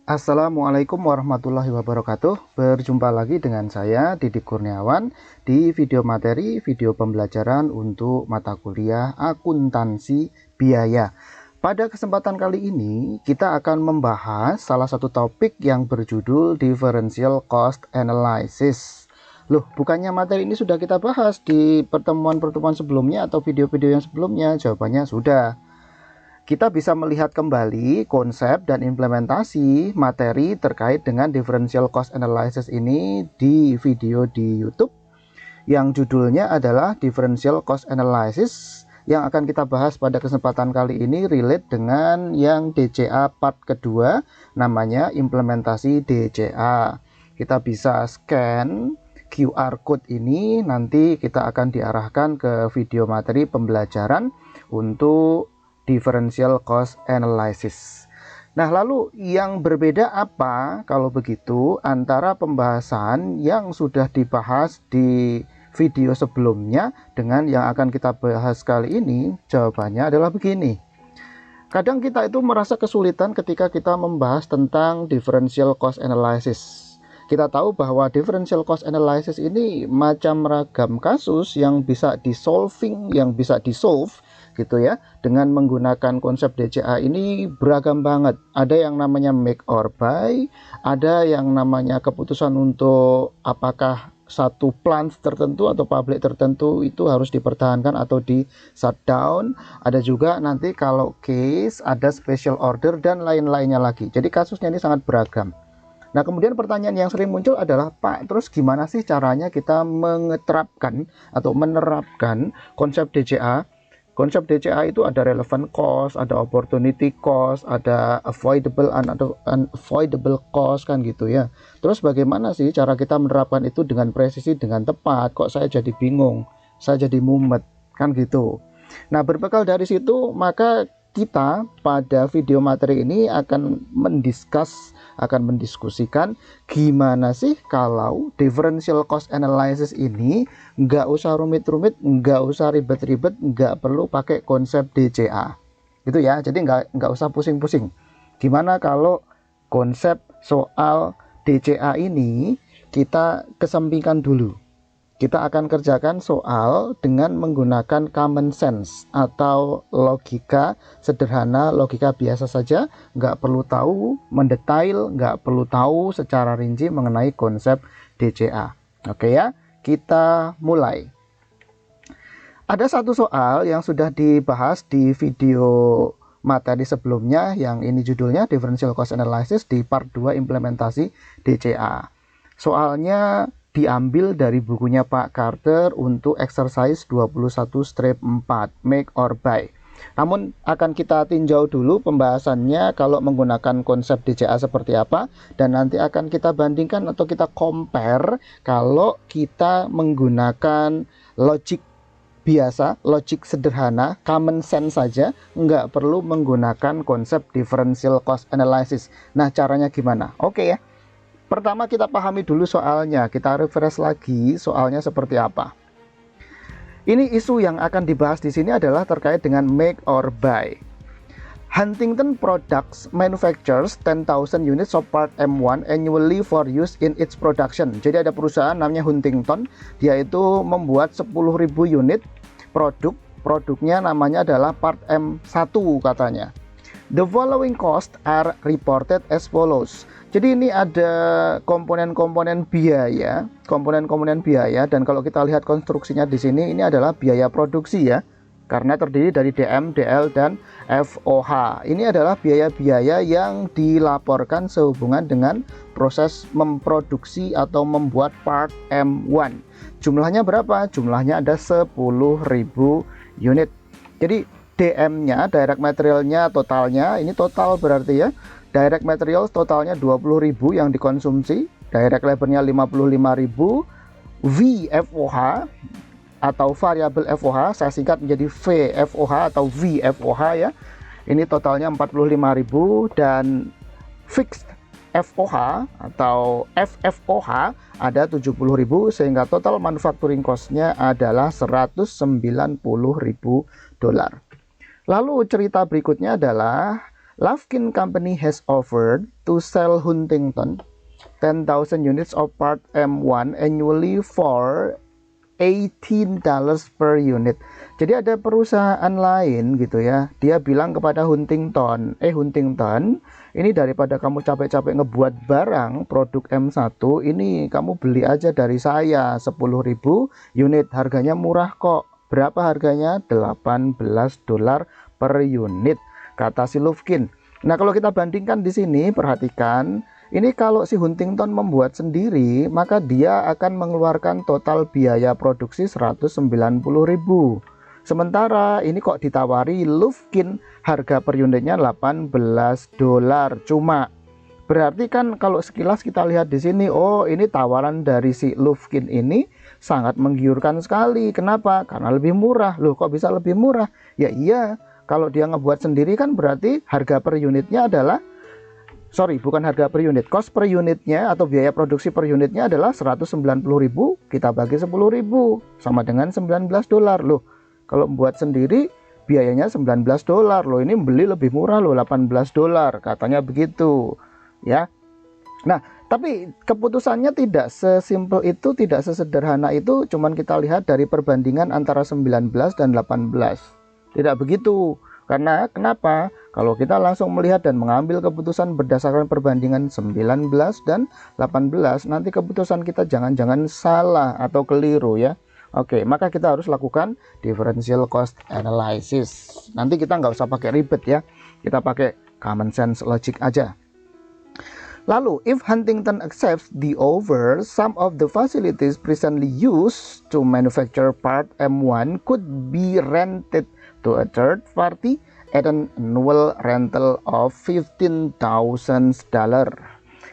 Assalamualaikum warahmatullahi wabarakatuh. Berjumpa lagi dengan saya Didik Kurniawan di video materi video pembelajaran untuk mata kuliah akuntansi biaya. Pada kesempatan kali ini kita akan membahas salah satu topik yang berjudul Differential Cost Analysis. Loh, bukannya materi ini sudah kita bahas di pertemuan-pertemuan sebelumnya atau video-video yang sebelumnya? Jawabannya sudah. Kita bisa melihat kembali konsep dan implementasi materi terkait dengan differential cost analysis ini di video di YouTube yang judulnya adalah differential cost analysis. Yang akan kita bahas pada kesempatan kali ini relate dengan yang DCA part kedua, namanya implementasi DCA. Kita bisa scan QR code ini, nanti kita akan diarahkan ke video materi pembelajaran untuk differential cost analysis. Nah, lalu yang berbeda apa kalau begitu antara pembahasan yang sudah dibahas di video sebelumnya dengan yang akan kita bahas kali ini? Jawabannya adalah begini. Kadang kita itu merasa kesulitan ketika kita membahas tentang differential cost analysis. Kita tahu bahwa differential cost analysis ini macam ragam kasus yang bisa di-solving, yang bisa di-solve gitu ya, dengan menggunakan konsep DCA ini beragam banget. Ada yang namanya make or buy, ada yang namanya keputusan untuk apakah satu plant tertentu atau pabrik tertentu itu harus dipertahankan atau di shutdown. Ada juga nanti kalau case ada special order dan lain-lainnya lagi. Jadi kasusnya ini sangat beragam. Nah, kemudian pertanyaan yang sering muncul adalah, Pak, terus gimana sih caranya kita menerapkan atau menerapkan konsep DCA? Konsep DCA itu ada relevant cost, ada opportunity cost, ada avoidable unavoidable cost kan gitu ya. Terus bagaimana sih cara kita menerapkan itu dengan presisi, dengan tepat? Kok saya jadi bingung, saya jadi mumet kan gitu. Nah, berbekal dari situ maka kita pada video materi ini akan mendiskusikan gimana sih kalau differential cost analysis ini nggak usah rumit-rumit, nggak usah ribet-ribet, nggak perlu pakai konsep DCA gitu ya. Jadi nggak usah pusing-pusing. Gimana kalau konsep soal DCA ini kita kesampingkan dulu. Kita akan kerjakan soal dengan menggunakan common sense atau logika sederhana, logika biasa saja, nggak perlu tahu mendetail, nggak perlu tahu secara rinci mengenai konsep DCA. Oke ya, kita mulai. Ada satu soal yang sudah dibahas di video materi sebelumnya, yang ini judulnya Differential Cost Analysis di part 2 implementasi DCA. Soalnya diambil dari bukunya Pak Carter untuk exercise 21-4 make or buy. Namun akan kita tinjau dulu pembahasannya kalau menggunakan konsep DCA seperti apa, dan nanti akan kita bandingkan atau kita compare kalau kita menggunakan logic biasa, logic sederhana, common sense saja, nggak perlu menggunakan konsep differential cost analysis. Nah, caranya gimana? Oke ya. Pertama kita pahami dulu soalnya, kita refresh lagi soalnya seperti apa. Ini isu yang akan dibahas di sini adalah terkait dengan make or buy. Huntington Products manufactures 10,000 units of part M1 annually for use in its production. Jadi ada perusahaan namanya Huntington, dia itu membuat 10.000 unit produknya namanya adalah part M1 katanya. The following costs are reported as follows. Jadi ini ada komponen-komponen biaya, dan kalau kita lihat konstruksinya di sini ini adalah biaya produksi ya. Karena terdiri dari DM, DL dan FOH. Ini adalah biaya-biaya yang dilaporkan sehubungan dengan proses memproduksi atau membuat part M1. Jumlahnya berapa? Jumlahnya ada 10.000 unit. Jadi DM-nya, direct materialnya totalnya, ini total berarti ya. Direct material totalnya 20.000 yang dikonsumsi, direct labor-nya 55.000, VFOH atau variable FOH, saya singkat menjadi VFOH atau VFOH ya. Ini totalnya 45.000 dan fixed FOH atau FFOH ada 70.000 sehingga total manufacturing cost-nya adalah 190.000 dolar. Lalu cerita berikutnya adalah Lufkin Company has offered to sell Huntington 10,000 units of part M1 annually for $18 per unit. Jadi ada perusahaan lain gitu ya, dia bilang kepada Huntington, Huntington, ini daripada kamu capek-capek ngebuat barang produk M1, ini kamu beli aja dari saya 10.000 unit, harganya murah kok. Berapa harganya? $18 per unit, kata si Lufkin. Nah, kalau kita bandingkan di sini, perhatikan, ini kalau si Huntington membuat sendiri, maka dia akan mengeluarkan total biaya produksi 190.000. Sementara ini kok ditawari Lufkin harga per unitnya $18 cuma. Berarti kan kalau sekilas kita lihat di sini, oh ini tawaran dari si Lufkin ini sangat menggiurkan sekali. Kenapa? Karena lebih murah. Loh, kok bisa lebih murah? Ya iya, kalau dia ngebuat sendiri kan berarti harga per unitnya adalah, bukan harga per unit, cost per unitnya atau biaya produksi per unitnya adalah 190.000, kita bagi 10.000 sama dengan $19. Loh, kalau buat sendiri biayanya $19 loh, ini beli lebih murah loh, $18, katanya begitu ya. Nah, tapi keputusannya tidak sesimpel itu, tidak sesederhana itu, cuman kita lihat dari perbandingan antara 19 dan 18. Tidak begitu. Karena kenapa? Kalau kita langsung melihat dan mengambil keputusan berdasarkan perbandingan 19 dan 18, nanti keputusan kita jangan-jangan salah atau keliru ya. Oke, maka kita harus lakukan differential cost analysis. Nanti kita nggak usah pakai ribet ya, kita pakai common sense logic aja. Lalu, if Huntington accepts the offer, some of the facilities presently used to manufacture part M1 could be rented to a third party at an annual rental of $15,000.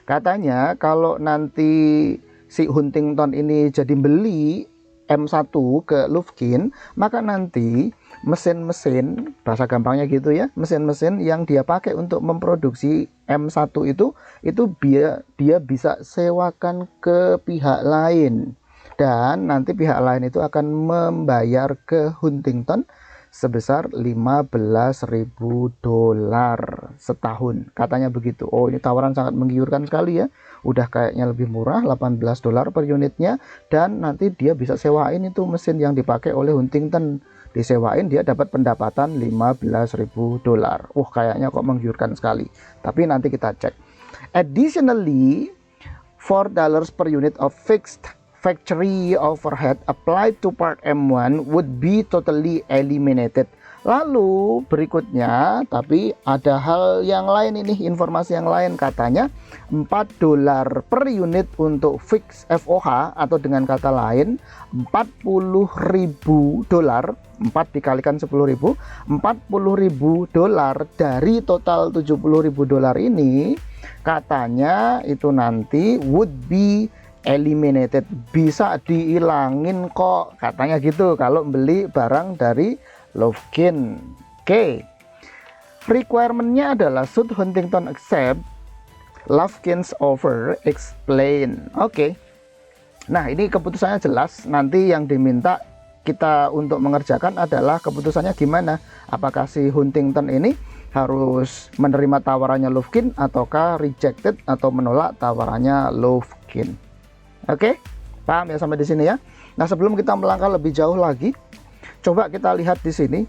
Katanya kalau nanti si Huntington ini jadi beli M1 ke Lufkin, maka nanti mesin-mesin, bahasa gampangnya gitu ya, mesin-mesin yang dia pakai untuk memproduksi M1 itu dia bisa sewakan ke pihak lain, dan nanti pihak lain itu akan membayar ke Huntington sebesar $15.000 setahun, katanya begitu. Oh, ini tawaran sangat menggiurkan sekali ya, udah kayaknya lebih murah, $18 per unitnya, dan nanti dia bisa sewain itu mesin yang dipakai oleh Huntington, disewain dia dapat pendapatan $15.000. Kayaknya kok menggiurkan sekali, tapi nanti kita cek. Additionally, $4 per unit of fixed factory overhead applied to part M1 would be totally eliminated. Lalu berikutnya, tapi ada hal yang lain ini, informasi yang lain, katanya $4 per unit untuk fix FOH, atau dengan kata lain $40.000, 4 dikalikan 10.000, $40.000 dari total $70.000 ini, katanya itu nanti would be eliminated, bisa dihilangin kok, katanya gitu kalau beli barang dari Lufkin. Oke. Requirementnya adalah should Huntington accept Lufkin's offer, explain. Oke. Nah, ini keputusannya jelas, nanti yang diminta kita untuk mengerjakan adalah keputusannya gimana, apakah si Huntington ini harus menerima tawarannya Lufkin ataukah rejected atau menolak tawarannya Lufkin. Oke, paham ya sampai di sini ya. Nah, sebelum kita melangkah lebih jauh lagi, coba kita lihat di sini.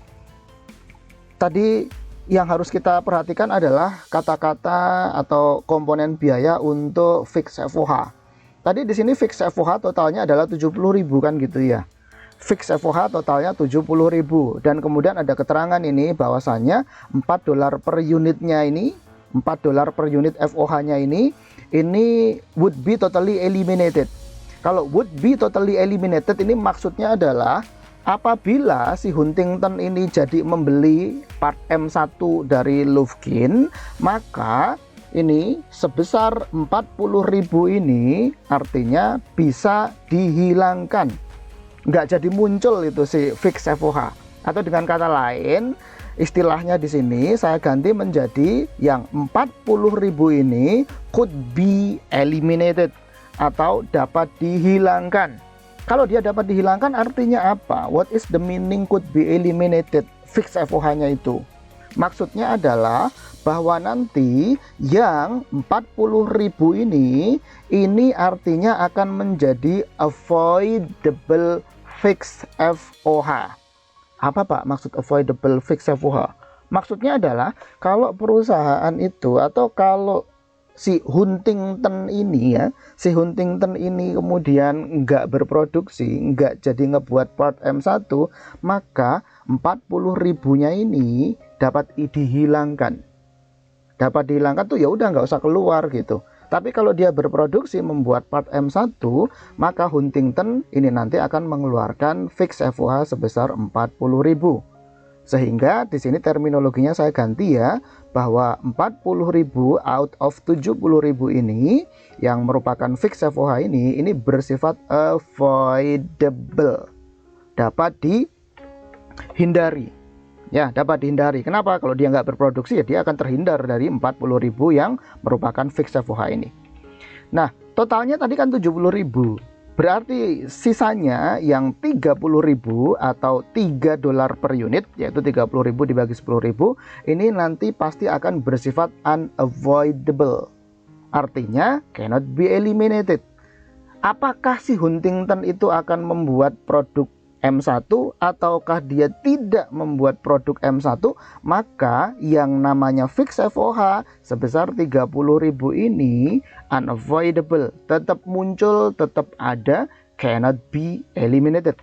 Tadi yang harus kita perhatikan adalah kata-kata atau komponen biaya untuk fix FOH. Tadi di sini fix FOH totalnya adalah 70.000 kan gitu ya. Fix FOH totalnya 70.000, dan kemudian ada keterangan ini bahwasannya $4 per unitnya ini, $4 per unit FOH-nya ini would be totally eliminated. Kalau would be totally eliminated ini maksudnya adalah apabila si Huntington ini jadi membeli part M1 dari Lufkin, maka ini sebesar 40.000 ini artinya bisa dihilangkan, nggak jadi muncul itu si fix FOH. Atau dengan kata lain, istilahnya di sini saya ganti menjadi yang 40.000 ini could be eliminated, atau dapat dihilangkan. Kalau dia dapat dihilangkan artinya apa? What is the meaning could be eliminated? Fix FOH-nya itu Maksudnya adalah bahwa nanti yang 40.000 ini artinya akan menjadi avoidable fixed FOH. Apa Pak maksud avoidable fixed FOH? Maksudnya adalah kalau perusahaan itu atau kalau si Huntington ini ya, si Huntington ini kemudian nggak berproduksi, nggak jadi ngebuat part M1, maka 40.000-nya ini dapat dihilangkan. Dapat dihilangkan tuh ya udah nggak usah keluar gitu. Tapi kalau dia berproduksi membuat part M1, maka Huntington ini nanti akan mengeluarkan fixed FOH sebesar 40.000. Sehingga di sini terminologinya saya ganti ya, bahwa 40.000 out of 70.000 ini yang merupakan fixed FOH ini bersifat avoidable. Dapat dihindari. Ya, dapat dihindari. Kenapa? Kalau dia nggak berproduksi ya dia akan terhindar dari 40.000 yang merupakan fixed FOH ini. Nah, totalnya tadi kan 70.000. Berarti sisanya yang 30.000 atau $3 per unit, yaitu 30.000 dibagi 10.000, ini nanti pasti akan bersifat unavoidable. Artinya cannot be eliminated. Apakah si Huntington itu akan membuat produk M1 ataukah dia tidak membuat produk M1, maka yang namanya fixed FOH sebesar 30.000 ini unavoidable, tetap muncul, tetap ada, cannot be eliminated.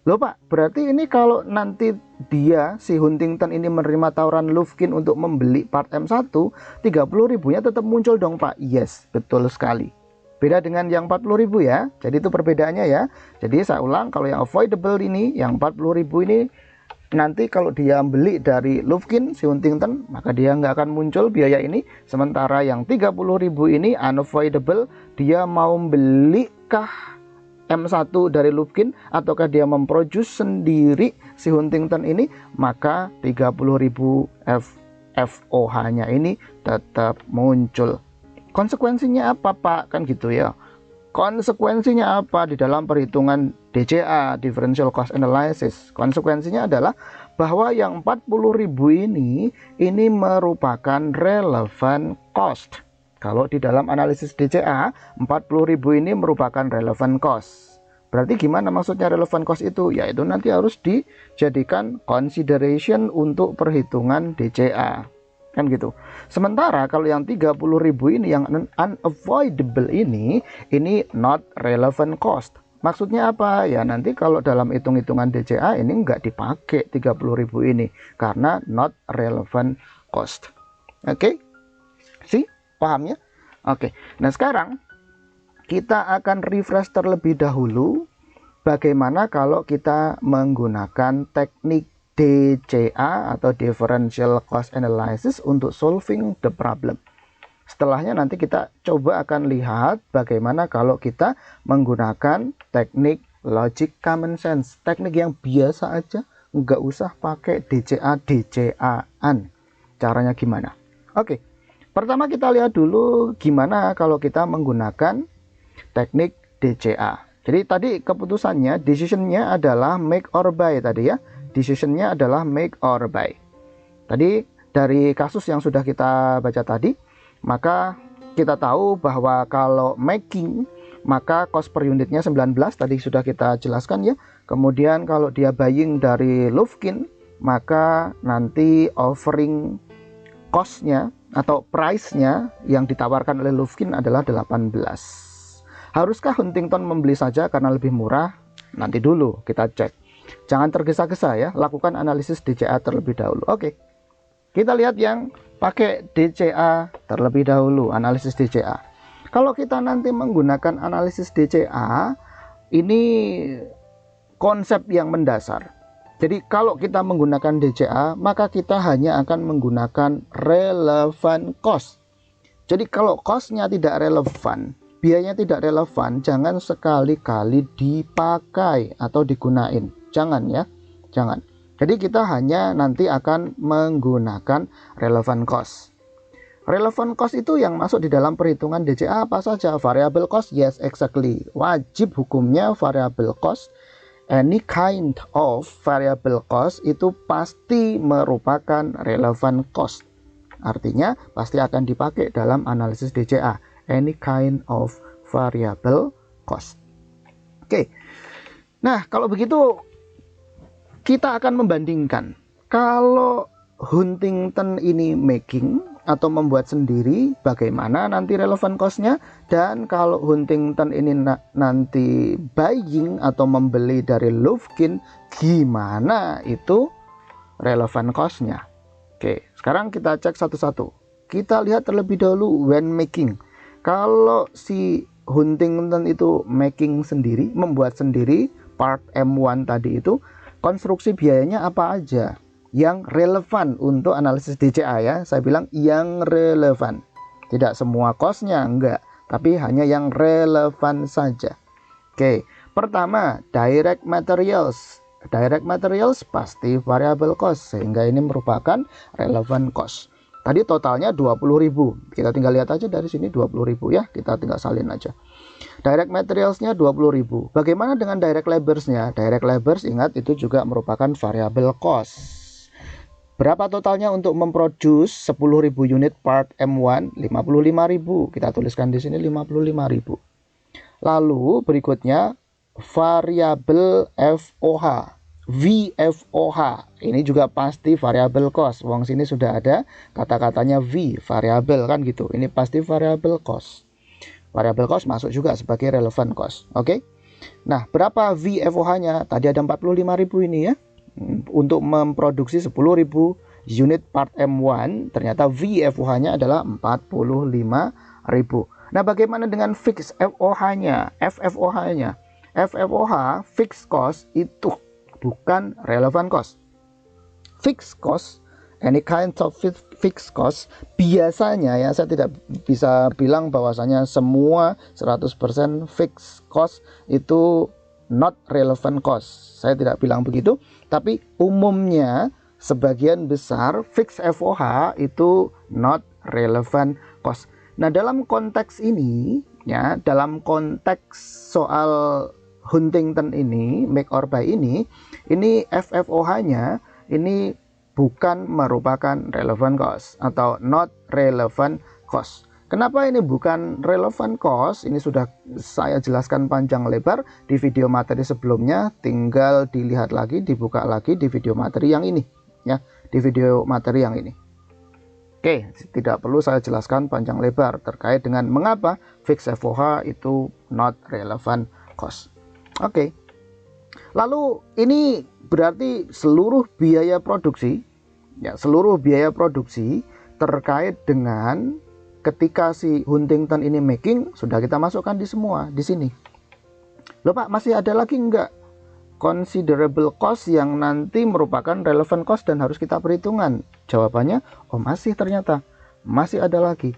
Loh Pak, berarti ini kalau nanti dia si Huntington ini menerima tawaran Lufkin untuk membeli part M1, 30.000-nya tetap muncul dong Pak? Yes, betul sekali. Beda dengan yang 40.000 ya. Jadi itu perbedaannya ya. Jadi saya ulang, kalau yang avoidable ini, yang 40.000 ini nanti kalau dia beli dari Lufkin, si Huntington, maka dia nggak akan muncul biaya ini. Sementara yang 30.000 ini unavoidable, dia mau belikah M1 dari Lufkin ataukah dia memproduce sendiri si Huntington ini, maka 30.000 FOH-nya ini tetap muncul. Konsekuensinya apa Pak? Kan gitu ya. Konsekuensinya apa di dalam perhitungan DCA, Differential Cost Analysis? Konsekuensinya adalah bahwa yang 40.000 ini merupakan relevant cost. Kalau di dalam analisis DCA, 40.000 ini merupakan relevant cost. Berarti gimana maksudnya relevant cost itu? Yaitu nanti harus dijadikan consideration untuk perhitungan DCA. Kan gitu. Sementara kalau yang 30.000 ini yang unavoidable ini not relevant cost. Maksudnya apa? Ya nanti kalau dalam hitung-hitungan DCA ini nggak dipakai 30.000 ini karena not relevant cost. Oke? Sih? Paham ya? Oke. Nah, sekarang kita akan refresh terlebih dahulu bagaimana kalau kita menggunakan teknik DCA atau Differential Cost Analysis untuk solving the problem. Setelahnya nanti kita coba akan lihat bagaimana kalau kita menggunakan teknik logic common sense, teknik yang biasa aja, nggak usah pakai DCA-DCA-an. Caranya gimana? Oke, pertama kita lihat dulu gimana kalau kita menggunakan teknik DCA. Jadi tadi keputusannya, decisionnya adalah make or buy tadi ya. Decisionnya adalah make or buy. Tadi dari kasus yang sudah kita baca tadi, maka kita tahu bahwa kalau making, maka cost per unitnya 19, tadi sudah kita jelaskan ya. Kemudian kalau dia buying dari Lufkin, maka nanti offering cost-nya atau price-nya yang ditawarkan oleh Lufkin adalah 18. Haruskah Huntington membeli saja karena lebih murah? Nanti dulu kita cek. Jangan tergesa-gesa ya, lakukan analisis DCA terlebih dahulu. Oke, kita lihat yang pakai DCA terlebih dahulu, analisis DCA. Kalau kita nanti menggunakan analisis DCA, ini konsep yang mendasar. Jadi kalau kita menggunakan DCA, maka kita hanya akan menggunakan relevant cost. Jadi kalau cost-nya tidak relevan, biayanya tidak relevan, jangan sekali-kali dipakai atau digunain. Jangan ya, jangan. Jadi kita hanya nanti akan menggunakan relevant cost. Relevant cost itu yang masuk di dalam perhitungan DCA apa saja? Variable cost, yes exactly. Wajib hukumnya variable cost any kind of variable cost itu pasti merupakan relevant cost. Artinya pasti akan dipakai dalam analisis DCA. Any kind of variable cost. Oke. Nah, kalau begitu kita akan membandingkan. Kalau Huntington ini making atau membuat sendiri, bagaimana nanti relevant cost-nya, dan kalau Huntington ini nanti buying atau membeli dari Lufkin, gimana itu relevant cost-nya. Oke, sekarang kita cek satu-satu. Kita lihat terlebih dahulu when making. Kalau si Huntington itu making sendiri, membuat sendiri part M1 tadi itu, konstruksi biayanya apa aja yang relevan untuk analisis DCA ya. Saya bilang yang relevan. Tidak semua cost-nya, enggak. Tapi hanya yang relevan saja. Oke, pertama direct materials. Direct materials pasti variable cost, sehingga ini merupakan relevant cost. Tadi totalnya 20.000. Kita tinggal lihat aja dari sini 20.000 ya. Kita tinggal salin aja. Direct materialsnya 20.000. Bagaimana dengan direct labors-nya? Direct labors ingat itu juga merupakan variable cost. Berapa totalnya untuk memproduce 10.000 unit part M1? 55.000. Kita tuliskan di sini 55.000. Lalu berikutnya variable FOH. VFOH. Ini juga pasti variable cost. Wong sini sudah ada kata-katanya V, variable kan gitu. Ini pasti variable cost. Variable cost masuk juga sebagai relevant cost. Oke. Nah, berapa VFOH-nya? Tadi ada 45.000 ini ya. Untuk memproduksi 10.000 unit part M1, ternyata VFOH-nya adalah 45.000. Nah, bagaimana dengan fixed FOH-nya? FFOH-nya. FFOH, fixed cost, itu bukan relevant cost. Fixed cost, any kind of fixed cost, biasanya ya, saya tidak bisa bilang bahwasanya semua 100% fixed cost itu not relevant cost. Saya tidak bilang begitu, tapi umumnya sebagian besar fixed FOH itu not relevant cost. Nah, dalam konteks ini ya, dalam konteks soal Huntington ini, make or buy ini FFOH-nya ini bukan merupakan relevant cost atau not relevant cost. Kenapa ini bukan relevant cost? Ini sudah saya jelaskan panjang lebar di video materi sebelumnya. Tinggal dilihat lagi, dibuka lagi di video materi yang ini. Ya, di video materi yang ini. Oke, tidak perlu saya jelaskan panjang lebar terkait dengan mengapa fixed FOH itu not relevant cost. Oke. Lalu ini berarti seluruh biaya produksi, ya, seluruh biaya produksi terkait dengan ketika si Huntington ini making sudah kita masukkan di semua di sini. Loh Pak, masih ada lagi enggak considerable cost yang nanti merupakan relevant cost dan harus kita perhitungan? Jawabannya, oh masih, ternyata masih ada lagi.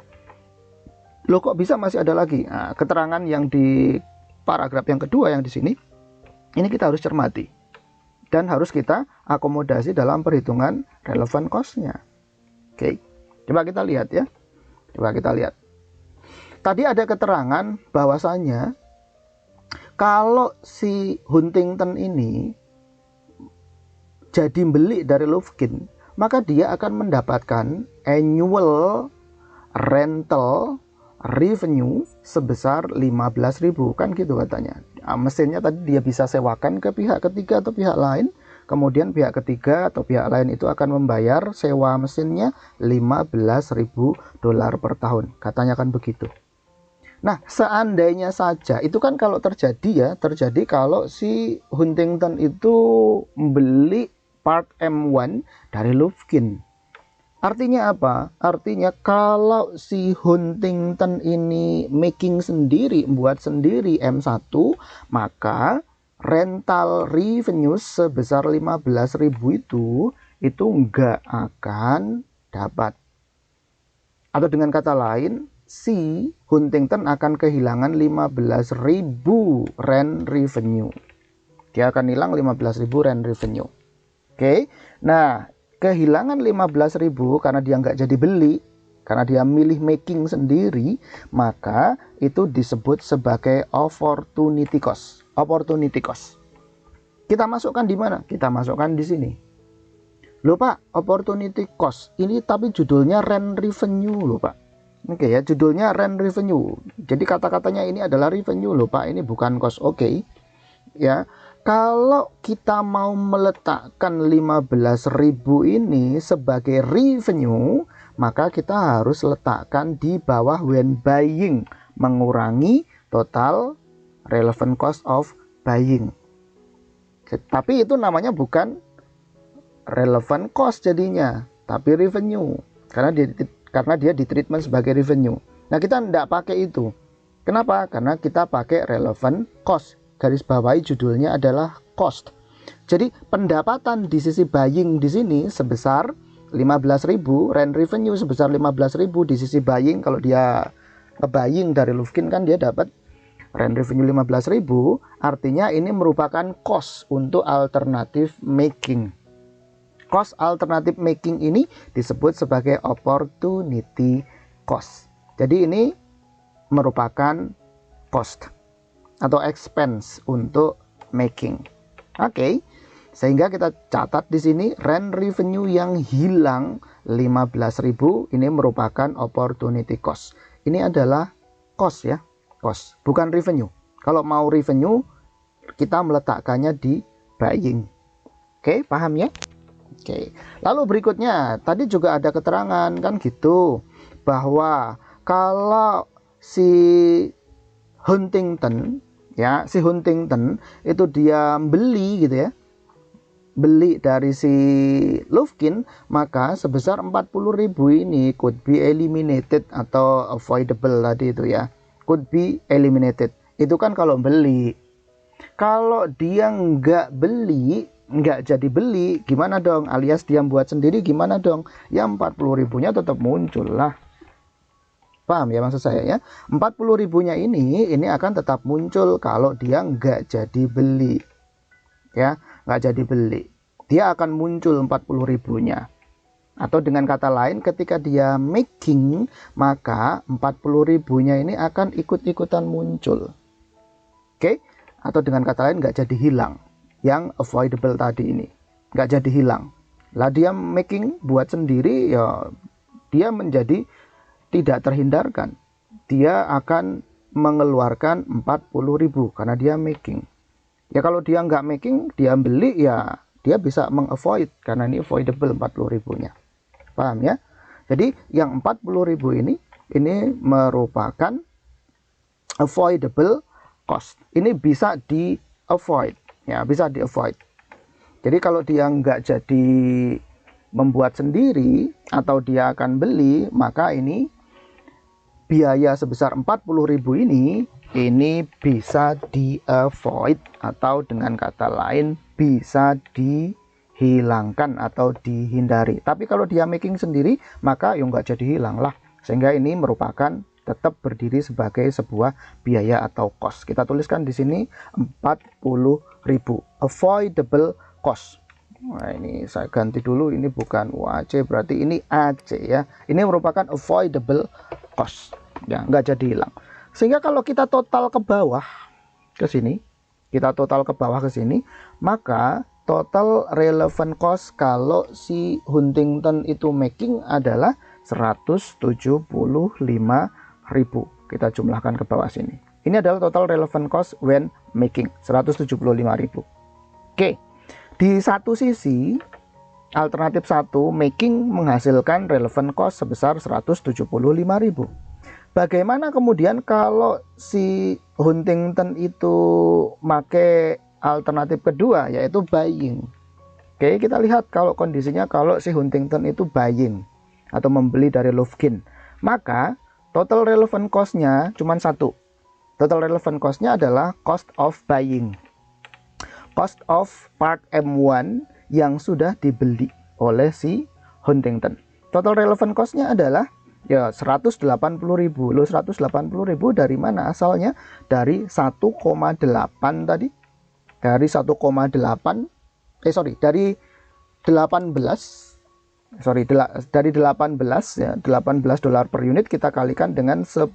Loh kok bisa masih ada lagi? Nah, keterangan yang di paragraf yang kedua yang di sini, ini kita harus cermati dan harus kita akomodasi dalam perhitungan relevant cost-nya. Oke, coba kita lihat ya. Coba kita lihat. Tadi ada keterangan bahwasanya kalau si Huntington ini jadi beli dari Lufkin, maka dia akan mendapatkan annual rental revenue sebesar 15.000, kan gitu katanya. Mesinnya tadi dia bisa sewakan ke pihak ketiga atau pihak lain. Kemudian pihak ketiga atau pihak lain itu akan membayar sewa mesinnya $15.000 per tahun. Katanya kan begitu. Nah, seandainya saja, itu kan kalau terjadi ya, terjadi kalau si Huntington itu membeli part M1 dari Lufkin. Artinya apa? Artinya kalau si Huntington ini making sendiri, buat sendiri M1, maka rental revenue sebesar 15.000 itu nggak akan dapat. Atau dengan kata lain, si Huntington akan kehilangan 15.000 rent revenue. Dia akan hilang 15.000 rent revenue. Oke. Nah, kehilangan 15.000 karena dia nggak jadi beli, karena dia milih making sendiri, maka itu disebut sebagai opportunity cost. Opportunity cost. Kita masukkan di mana? Kita masukkan di sini. Loh Pak, opportunity cost. Ini tapi judulnya rent revenue loh Pak. Oke ya, judulnya rent revenue. Jadi kata-katanya ini adalah revenue loh Pak, ini bukan cost. Oke. Ya. Kalau kita mau meletakkan 15.000 ini sebagai revenue, maka kita harus letakkan di bawah when buying, mengurangi total relevant cost of buying. Tapi itu namanya bukan relevant cost jadinya, tapi revenue, karena dia di treatment sebagai revenue. Nah, kita tidak pakai itu. Kenapa? Karena kita pakai relevant cost. Garis bawahi judulnya adalah cost. Jadi pendapatan di sisi buying di sini sebesar 15.000, rent revenue sebesar 15.000 di sisi buying. Kalau dia nge-buying dari Lufkin kan dia dapat rent revenue 15.000, artinya ini merupakan cost untuk alternative making. Cost alternative making ini disebut sebagai opportunity cost. Jadi ini merupakan cost atau expense untuk making. Oke. Sehingga kita catat di sini rent revenue yang hilang 15.000 ini merupakan opportunity cost. Ini adalah cost ya, cost, bukan revenue. Kalau mau revenue kita meletakkannya di buying. Oke, paham ya? Oke. Lalu berikutnya, tadi juga ada keterangan kan gitu bahwa kalau si Huntington ya, si Huntington itu dia beli gitu ya, beli dari si Lufkin, maka sebesar 40.000 ini could be eliminated atau avoidable tadi itu ya, could be eliminated. Itu kan kalau beli. Kalau dia nggak beli, nggak jadi beli, gimana dong? Alias dia buat sendiri, gimana dong? Ya 40.000-nya tetap muncul lah. Paham ya maksud saya ya? 40.000-nya ini akan tetap muncul kalau dia nggak jadi beli. Ya, nggak jadi beli. Dia akan muncul 40.000-nya. Atau dengan kata lain, ketika dia making, maka 40.000-nya ini akan ikut-ikutan muncul. Oke? Atau dengan kata lain nggak jadi hilang. Yang avoidable tadi ini nggak jadi hilang. Lah dia making buat sendiri ya, dia menjadi tidak terhindarkan. Dia akan mengeluarkan 40.000 karena dia making. Ya kalau dia nggak making, dia beli ya dia bisa mengavoid karena ini avoidable 40.000-nya. Paham ya? Jadi yang 40.000 ini merupakan avoidable cost. Ini bisa di avoid ya, bisa di avoid. Jadi kalau dia nggak jadi membuat sendiri atau dia akan beli, maka ini biaya sebesar 40.000 ini bisa di avoid atau dengan kata lain bisa dihilangkan atau dihindari. Tapi kalau dia making sendiri maka ya nggak jadi hilang lah, sehingga ini merupakan tetap berdiri sebagai sebuah biaya atau cost. Kita tuliskan di sini 40.000 avoidable cost. Nah ini saya ganti dulu, ini bukan UAC berarti ini AC ya. Ini merupakan avoidable cost ya, nggak jadi hilang. Sehingga kalau kita total ke bawah ke sini, maka total relevant cost kalau si Huntington itu making adalah 175.000. Kita jumlahkan ke bawah sini. Ini adalah total relevant cost when making 175.000. Oke. Di satu sisi alternatif 1 making menghasilkan relevant cost sebesar 175.000. Bagaimana kemudian kalau si Huntington itu make alternatif kedua yaitu buying. Oke, kita lihat kalau kondisinya kalau si Huntington itu buying atau membeli dari Lufkin, maka total relevant cost-nya cuma satu. Total relevant cost-nya adalah cost of buying. Cost of part M1 yang sudah dibeli oleh si Huntington. Total relevant cost-nya adalah ya 180.000. Loh 180.000 dari mana asalnya? Dari 1,8 tadi. Dari 1,8 dari 18 dari 18 ya, $18 per unit kita kalikan dengan 10.000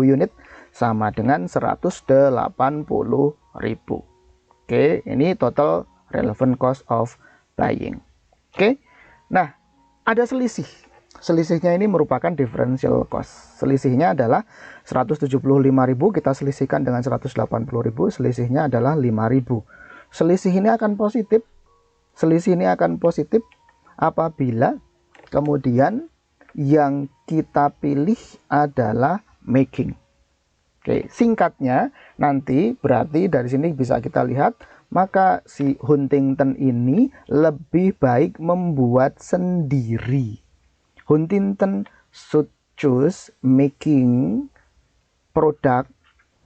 unit sama dengan 180.000. Oke, ini total relevant cost of buying. Oke. Nah, ada selisih. Selisihnya ini merupakan differential cost. Selisihnya adalah 175.000 kita selisihkan dengan 180.000, selisihnya adalah 5.000. Selisih ini akan positif. Selisih ini akan positif apabila kemudian yang kita pilih adalah making. Oke, singkatnya nanti berarti dari sini bisa kita lihat, maka si Huntington ini lebih baik membuat sendiri. Huntington should choose making product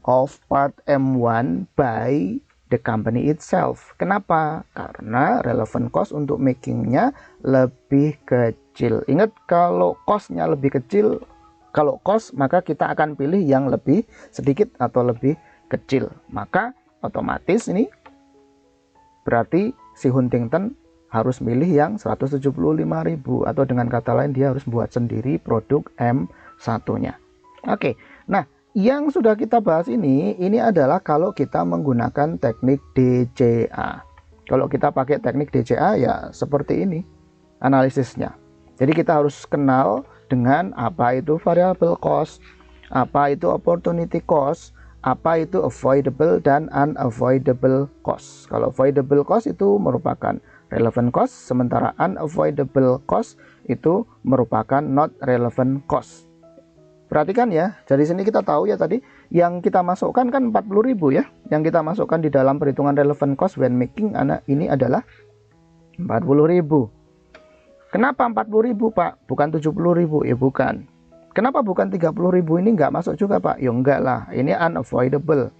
of part M1 by the company itself. Kenapa? Karena relevant cost untuk makingnya lebih kecil. Ingat, kalau costnya lebih kecil, kalau cost maka kita akan pilih yang lebih sedikit atau lebih kecil. Maka otomatis ini berarti si Huntington harus milih yang 175.000, atau dengan kata lain dia harus buat sendiri produk M1-nya. Oke, nah yang sudah kita bahas ini adalah kalau kita menggunakan teknik DCA. Kalau kita pakai teknik DCA ya seperti ini analisisnya. Jadi kita harus kenal dengan apa itu variable cost, apa itu opportunity cost, apa itu avoidable dan unavoidable cost. Kalau avoidable cost itu merupakan relevant cost, sementara unavoidable cost itu merupakan not relevant cost. Perhatikan ya, dari sini kita tahu ya tadi yang kita masukkan kan 40.000 ya. Yang kita masukkan di dalam perhitungan relevant cost when making ini adalah 40.000. Kenapa 40.000 Pak? Bukan 70.000? Ya bukan. Kenapa bukan 30.000? Ini nggak masuk juga Pak? Ya enggak lah, ini unavoidable.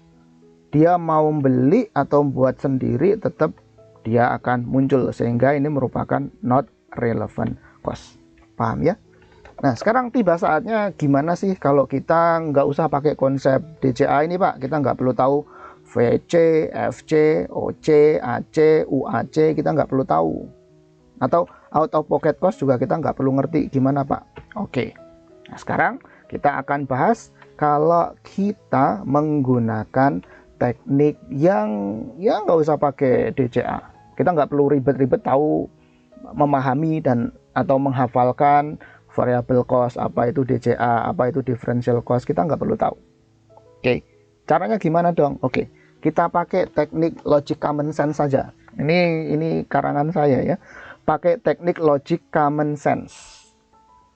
Dia mau beli atau buat sendiri tetap dia akan muncul, sehingga ini merupakan not relevant cost. Paham ya? Nah, sekarang tiba saatnya gimana sih kalau kita nggak usah pakai konsep DCA ini Pak. Kita nggak perlu tahu VC, FC, OC, AC, UAC, kita nggak perlu tahu. Atau out of pocket cost juga kita nggak perlu ngerti gimana Pak. Oke, nah sekarang kita akan bahas kalau kita menggunakan teknik yang ya nggak usah pakai DCA. Kita nggak perlu ribet-ribet tahu, memahami dan atau menghafalkan variable cost, apa itu DCA, apa itu differential cost, kita nggak perlu tahu. Oke, caranya gimana dong? Oke, kita pakai teknik logic common sense saja. Ini karangan saya ya. Pakai teknik logic common sense.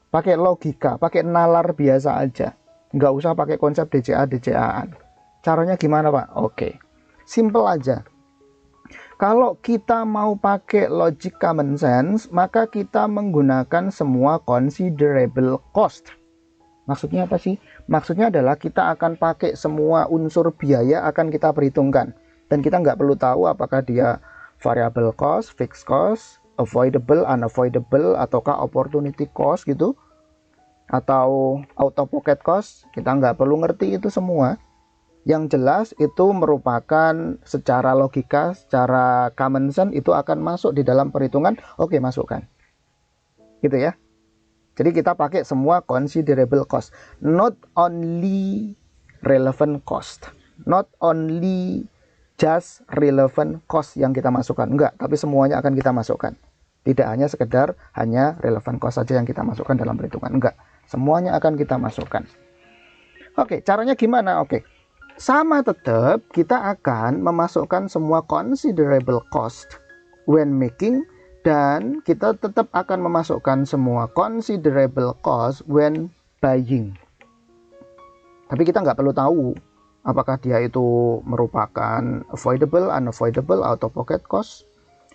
Pakai logika, pakai nalar biasa aja. Nggak usah pakai konsep DCA-DCA-an. Caranya gimana Pak? Oke, simple aja. Kalau kita mau pakai logic common sense, maka kita menggunakan semua considerable cost. Maksudnya apa sih? Maksudnya adalah kita akan pakai semua unsur biaya akan kita perhitungkan. Dan kita nggak perlu tahu apakah dia variable cost, fixed cost, avoidable, unavoidable, ataukah opportunity cost gitu. Atau out of pocket cost, kita nggak perlu ngerti itu semua. Yang jelas itu merupakan secara logika, secara common sense itu akan masuk di dalam perhitungan. Oke, masukkan. Gitu ya. Jadi kita pakai semua considerable cost. Not only relevant cost. Not only just relevant cost yang kita masukkan. Enggak, tapi semuanya akan kita masukkan. Tidak hanya sekedar hanya relevant cost saja yang kita masukkan dalam perhitungan. Enggak, semuanya akan kita masukkan. Oke, caranya gimana? Oke. Sama tetap kita akan memasukkan semua considerable cost when making, dan kita tetap akan memasukkan semua considerable cost when buying. Tapi kita nggak perlu tahu apakah dia itu merupakan avoidable, unavoidable, out of pocket cost,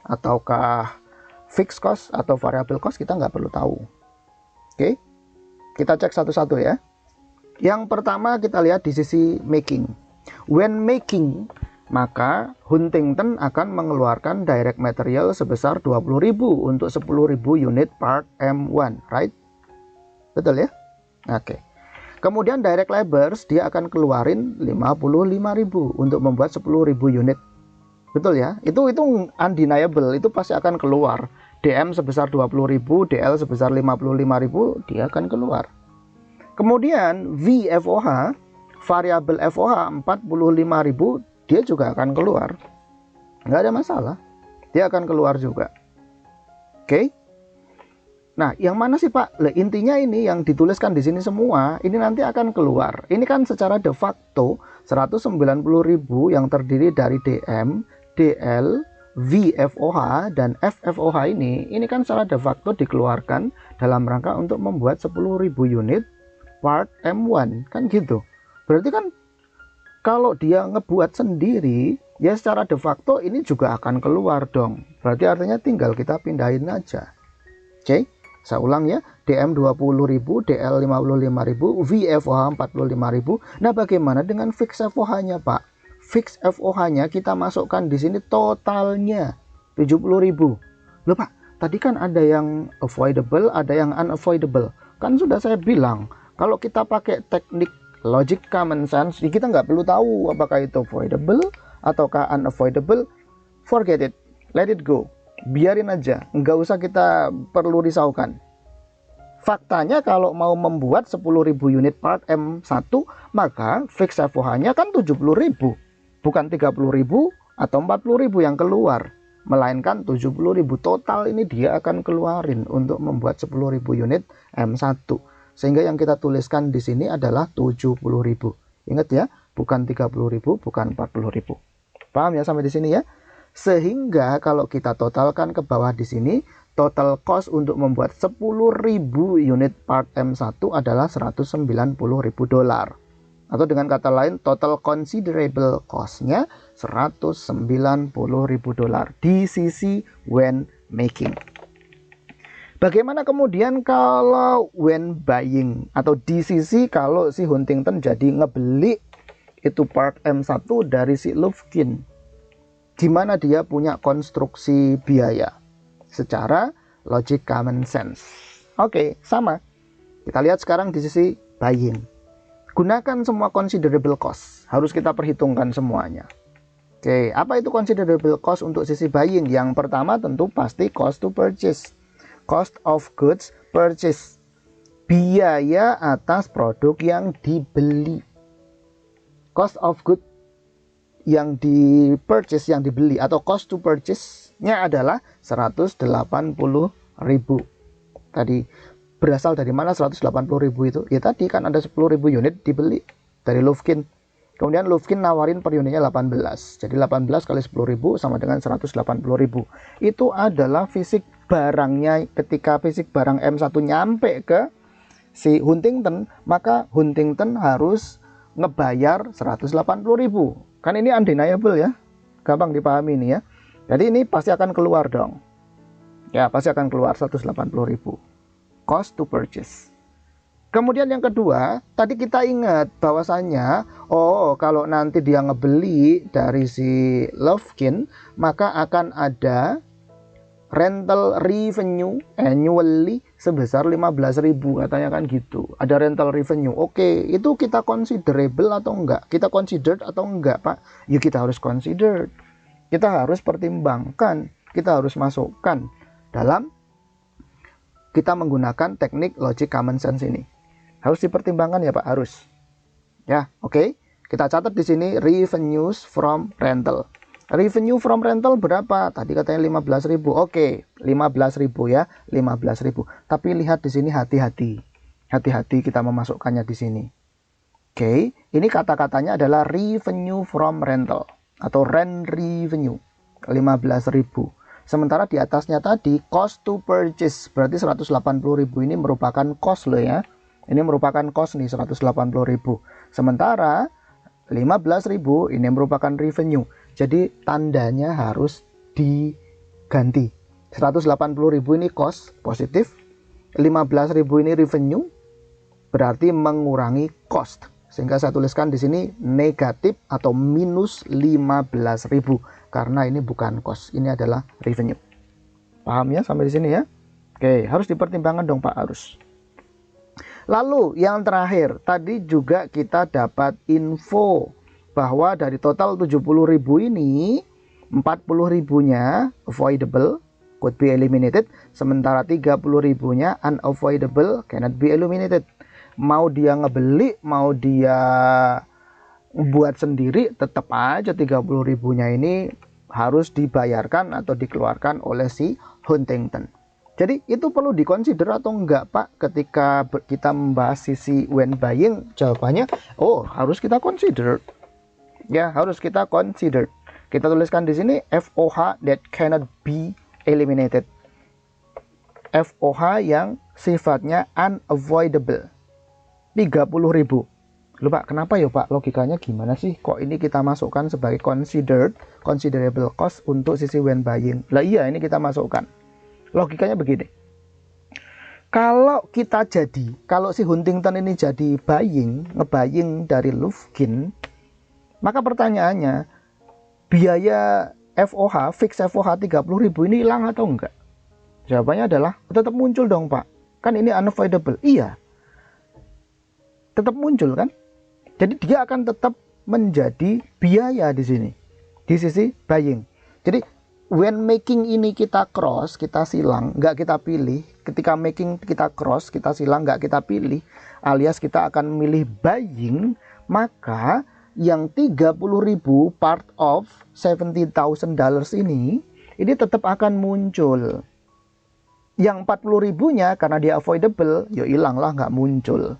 ataukah fixed cost atau variable cost, kita nggak perlu tahu. Oke, kita cek satu-satu ya. Yang pertama kita lihat di sisi making. When making, maka Huntington akan mengeluarkan direct material sebesar 20.000 untuk 10.000 unit part M1, right? Betul ya? Oke. Kemudian direct labors dia akan keluarin 55.000 untuk membuat 10.000 unit. Betul ya? Itu undeniable, itu pasti akan keluar. DM sebesar 20.000, DL sebesar 55.000, dia akan keluar. Kemudian VFOH, variabel FOH 45.000, dia juga akan keluar. Nggak ada masalah. dia akan keluar juga. Oke. Nah, yang mana sih Pak? Intinya ini yang dituliskan di sini semua, ini nanti akan keluar. Ini kan secara de facto 190.000 yang terdiri dari DM, DL, VFOH, dan FFOH ini kan secara de facto dikeluarkan dalam rangka untuk membuat 10.000 unit part M1, kan gitu. Berarti kan kalau dia ngebuat sendiri, ya secara de facto ini juga akan keluar dong. Berarti artinya tinggal kita pindahin aja. Oke, saya ulang ya, DM 20.000, DL 55.000, VFOH 45.000. Nah, bagaimana dengan fix FOH-nya, Pak? Fix FOH-nya kita masukkan di sini totalnya 70.000. Loh, Pak, tadi kan ada yang avoidable, ada yang unavoidable. Kan sudah saya bilang, kalau kita pakai teknik logic common sense, kita nggak perlu tahu apakah itu avoidable ataukah unavoidable. Forget it, let it go. Biarin aja, nggak usah kita perlu risaukan. Faktanya kalau mau membuat 10.000 unit part M1, maka fix FOH-nya kan 70.000. Bukan 30.000 atau 40.000 yang keluar, melainkan 70.000 total ini dia akan keluarin untuk membuat 10.000 unit M1. Sehingga yang kita tuliskan di sini adalah 70.000. Ingat ya, bukan 30.000, bukan 40.000. Paham ya sampai di sini ya? Sehingga kalau kita totalkan ke bawah di sini, total cost untuk membuat 10.000 unit part M1 adalah $190.000. Atau dengan kata lain, total considerable cost-nya $190.000 di sisi when making. Bagaimana kemudian kalau when buying, atau di sisi kalau si Huntington jadi ngebeli itu part M1 dari si Lufkin, di mana dia punya konstruksi biaya secara logic common sense. Oke, sama. Kita lihat sekarang di sisi buying. Gunakan semua considerable cost. Harus kita perhitungkan semuanya. Oke, apa itu considerable cost untuk sisi buying? Yang pertama tentu pasti cost to purchase. Cost of goods purchase. Biaya atas produk yang dibeli. Cost of goods yang di purchase, yang dibeli, atau cost to purchase-nya adalah 180.000. Tadi berasal dari mana 180.000 itu? Ya tadi kan ada 10.000 unit dibeli dari Lufkin. Kemudian Lufkin nawarin per unitnya 18. Jadi 18 kali 10.000 sama dengan 180.000. Itu adalah fisik barangnya. Ketika fisik barang M1 nyampe ke si Huntington, maka Huntington harus ngebayar 180.000. Kan ini undeniable ya, gampang dipahami ini ya. Jadi ini pasti akan keluar dong. Ya, pasti akan keluar 180.000. Cost to purchase. Kemudian yang kedua, tadi kita ingat bahwasannya, oh kalau nanti dia ngebeli dari si Lufkin, maka akan ada rental revenue annually sebesar 15.000 katanya kan gitu. Ada rental revenue. Oke, itu kita considerable atau enggak? Kita considered atau enggak, Pak? Ya kita harus consider. Kita harus pertimbangkan. Kita harus masukkan dalam kita menggunakan teknik logic common sense ini. Harus dipertimbangkan ya, Pak, harus. Ya, oke. Kita catat di sini revenues from rental. Revenue from rental berapa? Tadi katanya 15.000. Oke, 15.000 ya, 15.000. Tapi lihat di sini hati-hati. Hati-hati kita memasukkannya di sini. Oke, ini kata-katanya adalah revenue from rental atau rent revenue 15.000. Sementara di atasnya tadi cost to purchase, berarti 180.000 ini merupakan cost loh ya. Ini merupakan cost nih 180.000. Sementara 15.000 ini merupakan revenue. Jadi tandanya harus diganti. 180.000 ini cost positif, 15.000 ini revenue, berarti mengurangi cost. Sehingga saya tuliskan di sini negatif atau minus 15.000 karena ini bukan cost, ini adalah revenue. Paham ya sampai di sini ya? Oke, harus dipertimbangkan dong Pak, harus. Lalu yang terakhir, tadi juga kita dapat info bahwa dari total 70.000 ini 40.000-nya avoidable, could be eliminated, sementara 30.000-nya unavoidable, cannot be eliminated. Mau dia ngebeli, mau dia buat sendiri, tetap aja 30.000-nya ini harus dibayarkan atau dikeluarkan oleh si Huntington. Jadi itu perlu dikonsider atau enggak Pak ketika kita membahas sisi when buying? Jawabannya, oh harus kita consider. Ya, harus kita consider. Kita tuliskan di sini FOH that cannot be eliminated. FOH yang sifatnya unavoidable. 30.000. Loh Pak, kenapa ya Pak? Logikanya gimana sih? Kok ini kita masukkan sebagai considerable cost untuk sisi when buying? Lah iya, ini kita masukkan. Logikanya begini. Kalau si Huntington ini jadi ngebuying dari Lufkin, maka pertanyaannya, biaya FOH, fix FOH 30.000 ini hilang atau enggak? Jawabannya adalah tetap muncul dong Pak. Kan ini unavoidable. Iya. Tetap muncul kan? Jadi dia akan tetap menjadi biaya di sini, di sisi buying. Jadi when making ini kita silang, nggak kita pilih. Ketika making kita kita silang, nggak kita pilih, alias kita akan memilih buying, maka yang 30.000 part of $70,000 ini tetap akan muncul. Yang 40.000-nya karena dia avoidable, ya hilang lah, nggak muncul.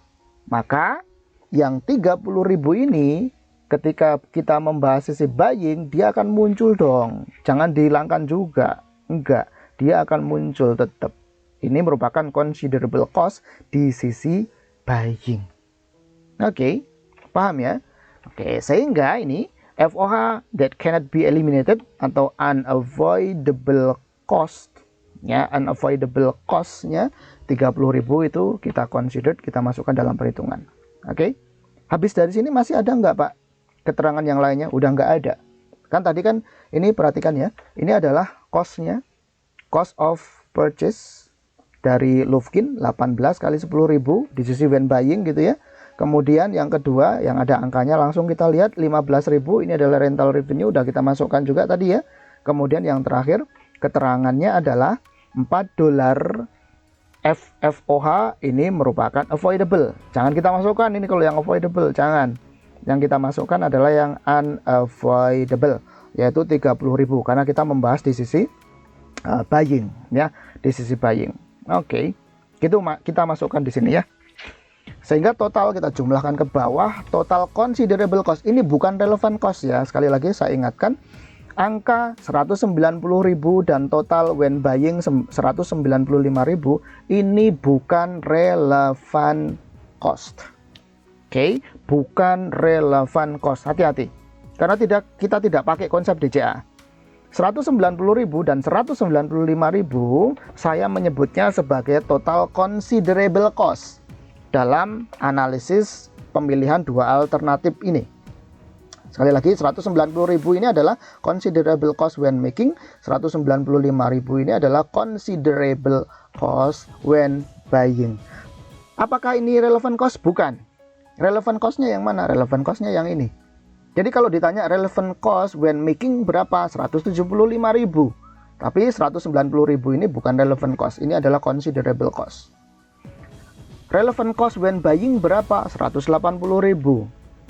Maka yang 30.000 ini ketika kita membahas sisi buying, dia akan muncul dong. Jangan dihilangkan juga. Enggak, dia akan muncul tetap. Ini merupakan considerable cost di sisi buying. Oke, paham ya? Oke, sehingga ini FOH that cannot be eliminated atau unavoidable cost. Ya, unavoidable cost-nya 30.000 itu kita consider, kita masukkan dalam perhitungan. Oke, habis dari sini masih ada nggak Pak keterangan yang lainnya? Udah nggak ada. Kan tadi kan ini perhatikan ya, ini adalah cost-nya, cost of purchase dari Lufkin 18 kali 10.000 di sisi when buying gitu ya. Kemudian yang kedua yang ada angkanya langsung kita lihat 15.000, ini adalah rental revenue, udah kita masukkan juga tadi ya. Kemudian yang terakhir keterangannya adalah $4 FOH ini merupakan avoidable. Jangan kita masukkan ini kalau yang avoidable, jangan. Yang kita masukkan adalah yang unavoidable, yaitu 30.000 karena kita membahas di sisi buying ya, di sisi buying. Oke. Gitu kita masukkan di sini ya. Sehingga total kita jumlahkan ke bawah, total considerable cost ini bukan relevant cost ya. Sekali lagi saya ingatkan, angka 190.000 dan total when buying 195.000 ini bukan relevant cost. Oke, bukan relevant cost. Hati-hati. Karena kita tidak pakai konsep DCA. 190.000 dan 195.000 saya menyebutnya sebagai total considerable cost dalam analisis pemilihan dua alternatif ini. Sekali lagi, 190.000 ini adalah considerable cost when making, 195.000 ini adalah considerable cost when buying. Apakah ini relevant cost? Bukan. Relevant cost-nya yang mana? Relevant cost-nya yang ini. Jadi kalau ditanya relevant cost when making berapa? 175.000. Tapi 190.000 ini bukan relevant cost, ini adalah considerable cost. Relevant cost when buying berapa? 180.000.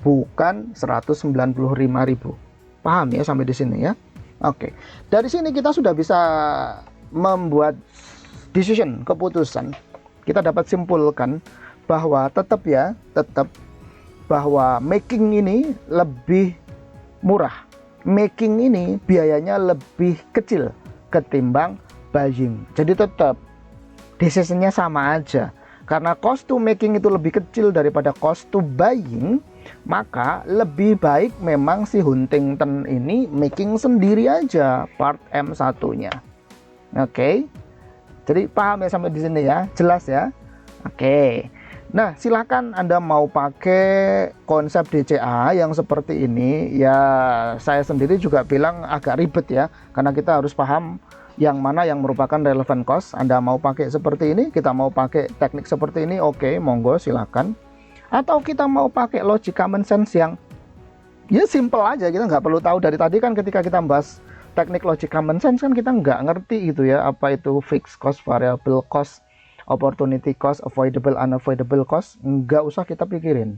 Bukan 195.000. Paham ya sampai di sini ya? Oke. Dari sini kita sudah bisa membuat keputusan. Kita dapat simpulkan bahwa tetap bahwa making ini lebih murah. Making ini biayanya lebih kecil ketimbang buying. Jadi tetap decision-nya sama aja. Karena cost to making itu lebih kecil daripada cost to buying, maka lebih baik memang si Huntington ini making sendiri aja part M1-nya. Oke. Jadi paham ya sampai di sini ya? Jelas ya? Oke. Nah, silakan Anda mau pakai konsep DCA yang seperti ini, ya saya sendiri juga bilang agak ribet ya, karena kita harus paham yang mana yang merupakan relevant cost. Anda mau pakai seperti ini, kita mau pakai teknik seperti ini, oke, monggo silakan. Atau kita mau pakai logic common sense yang ya simple aja, kita nggak perlu tahu dari tadi kan ketika kita bahas teknik logic common sense kan kita nggak ngerti gitu ya, apa itu fixed cost, variable cost, opportunity cost, avoidable, unavoidable cost, nggak usah kita pikirin.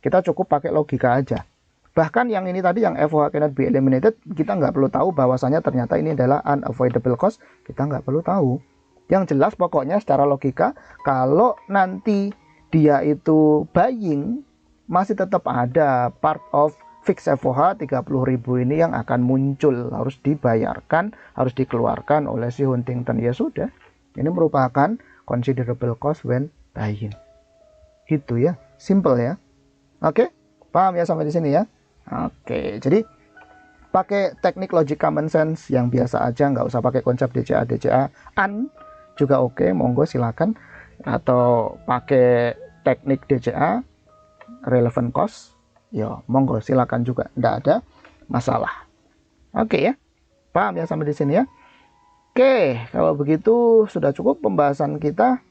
Kita cukup pakai logika aja. Bahkan yang ini tadi, yang FOH cannot be eliminated, kita nggak perlu tahu bahwasanya ternyata ini adalah unavoidable cost. Kita nggak perlu tahu. Yang jelas pokoknya secara logika, kalau nanti dia itu buying, masih tetap ada part of fixed FOH 30.000 ini yang akan muncul, harus dibayarkan, harus dikeluarkan oleh si Huntington. Ya sudah, ini merupakan considerable cost when buying. Gitu ya, simple ya. Oke, paham ya sampai di sini ya? Oke, jadi pakai teknik logic common sense yang biasa aja, nggak usah pakai konsep DCA an juga oke, monggo silakan. Atau pakai teknik DCA relevant cost, ya monggo silakan juga, nggak ada masalah. Oke ya, paham ya sampai di sini ya? Oke, kalau begitu sudah cukup pembahasan kita.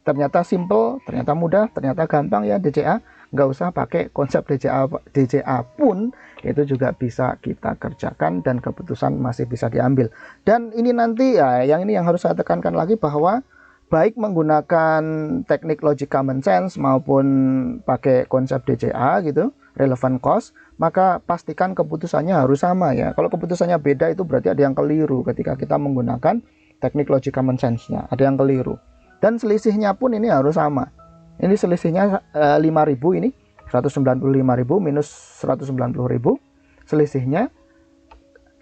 Ternyata simple, ternyata mudah, ternyata gampang ya DCA. Nggak usah pakai konsep DCA pun itu juga bisa kita kerjakan dan keputusan masih bisa diambil. Dan ini nanti ya, yang ini yang harus saya tekankan lagi, bahwa baik menggunakan teknik logic common sense maupun pakai konsep DCA gitu, relevant cost, maka pastikan keputusannya harus sama ya. Kalau keputusannya beda itu berarti ada yang keliru ketika kita menggunakan teknik logic common sense-nya, ada yang keliru. Dan selisihnya pun ini harus sama. Ini selisihnya 5.000, ini 195.000 minus 190.000, selisihnya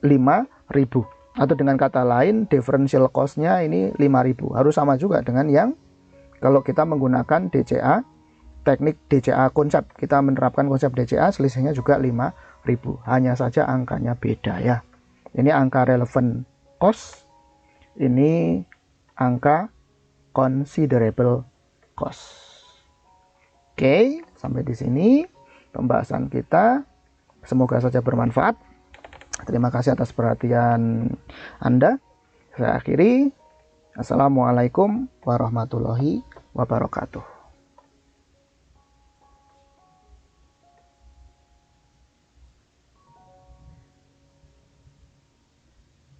5.000. Atau dengan kata lain, differential cost-nya ini 5.000. Harus sama juga dengan yang kalau kita menggunakan DCA, teknik DCA konsep. Kita menerapkan konsep DCA, selisihnya juga 5.000. Hanya saja angkanya beda ya. Ini angka relevant cost, ini angka considerable cost. Oke, sampai di sini pembahasan kita. Semoga saja bermanfaat. Terima kasih atas perhatian Anda. Saya akhiri. Assalamualaikum warahmatullahi wabarakatuh.